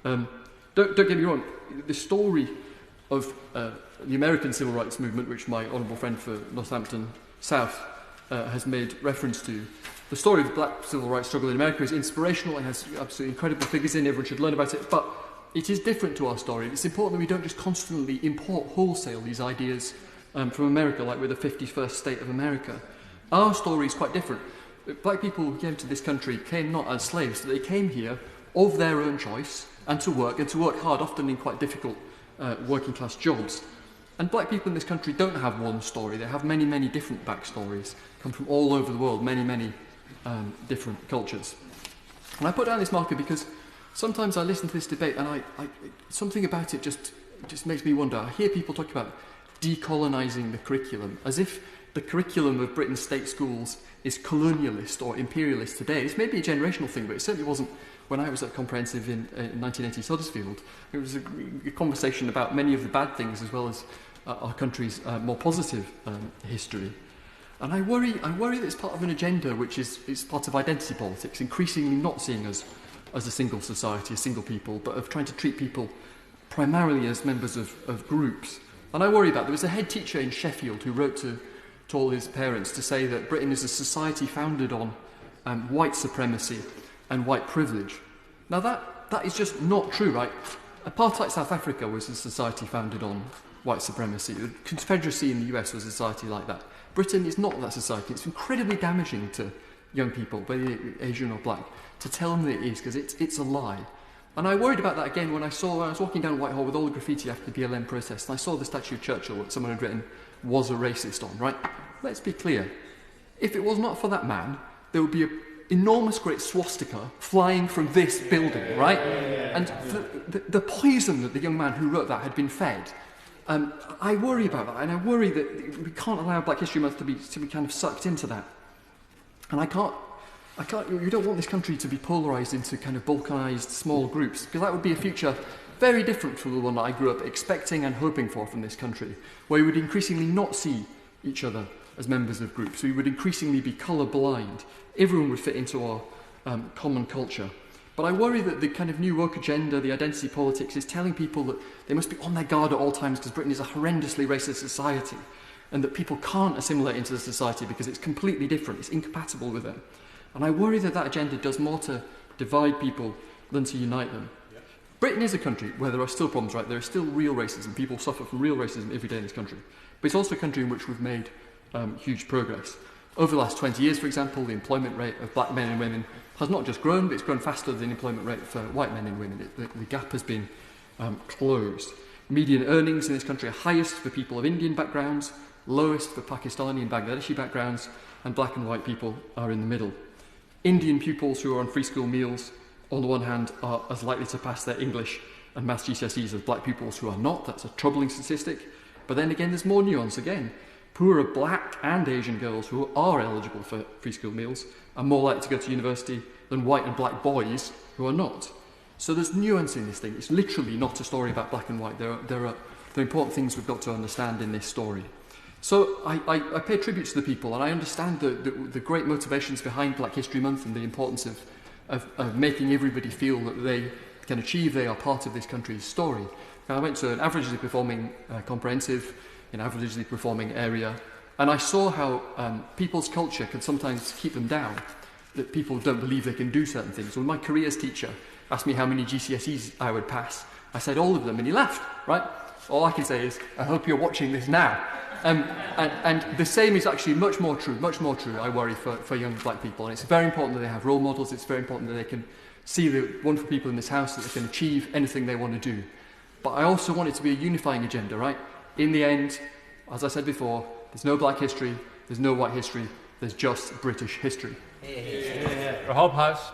Don't get me wrong, the story of the American civil rights movement, which my honourable friend for Northampton South has made reference to, the story of the black civil rights struggle in America is inspirational. It has absolutely incredible figures in it. Everyone should learn about it. But it is different to our story. It's important that we don't just constantly import wholesale these ideas from America, like we're the 51st state of America. Our story is quite different. Black people who came to this country came not as slaves. They came here of their own choice and to work hard, often in quite difficult working class jobs. And black people in this country don't have one story. They have many, many different backstories, come from all over the world, many, many different cultures. And I put down this marker because sometimes I listen to this debate and I something about it just makes me wonder. I hear people talk about decolonising the curriculum, as if the curriculum of Britain's state schools is colonialist or imperialist today. This may be a generational thing, but it certainly wasn't when I was at Comprehensive in 1980 Huddersfield. It was a conversation about many of the bad things as well as our country's more positive history. And I worry that it's part of an agenda which is part of identity politics, increasingly not seeing us as a single society, a single people, but of trying to treat people primarily as members of groups. And I worry about, there was a head teacher in Sheffield who wrote to all his parents to say that Britain is a society founded on white supremacy and white privilege. Now that is just not true, right? Apartheid South Africa was a society founded on white supremacy. The Confederacy in the US was a society like that. Britain is not that society. It's incredibly damaging to young people, whether Asian or black, to tell them that it is, because it's a lie. And I worried about that again when I was walking down Whitehall with all the graffiti after the BLM protest, and I saw the statue of Churchill that someone had written, "was a racist" on, right? Let's be clear. If it was not for that man, there would be an enormous great swastika flying from this building, right? And the poison that the young man who wrote that had been fed, I worry about that, and I worry that we can't allow Black History Month to be kind of sucked into that. And you don't want this country to be polarised into kind of balkanised small groups, because that would be a future very different from the one that I grew up expecting and hoping for from this country, where we would increasingly not see each other as members of groups. We would increasingly be colour blind. Everyone would fit into our common culture. But I worry that the kind of new woke agenda, the identity politics, is telling people that they must be on their guard at all times because Britain is a horrendously racist society, and that people can't assimilate into the society because it's completely different, it's incompatible with them. And I worry that that agenda does more to divide people than to unite them. Yeah. Britain is a country where there are still problems, right? There is still real racism. People suffer from real racism every day in this country. But it's also a country in which we've made huge progress. Over the last 20 years, for example, the employment rate of black men and women has not just grown, but it's grown faster than the employment rate for white men and women. The gap has been closed. Median earnings in this country are highest for people of Indian backgrounds, lowest for Pakistani and Bangladeshi backgrounds, and black and white people are in the middle. Indian pupils who are on free school meals, on the one hand, are as likely to pass their English and maths GCSEs as black pupils who are not. That's a troubling statistic. But then again, there's more nuance again. Poorer black and Asian girls who are eligible for free school meals are more likely to go to university than white and black boys who are not. So there's nuance in this thing. It's literally not a story about black and white. There are important things we've got to understand in this story. So I pay tribute to the people, and I understand the great motivations behind Black History Month and the importance of making everybody feel that they can achieve they are part of this country's story. Now, I went to an averagely performing comprehensive in an averagely performing area, and I saw how people's culture can sometimes keep them down, that people don't believe they can do certain things. When my careers teacher asked me how many GCSEs I would pass, I said all of them, and he laughed, right? All I can say is, I hope you're watching this now. And the same is actually much more true, I worry, for young black people. And it's very important that they have role models. It's very important that they can see the wonderful people in this house, that they can achieve anything they want to do. But I also want it to be a unifying agenda, right? In the end, as I said before, there's no black history, there's no white history, there's just British history. Hope House.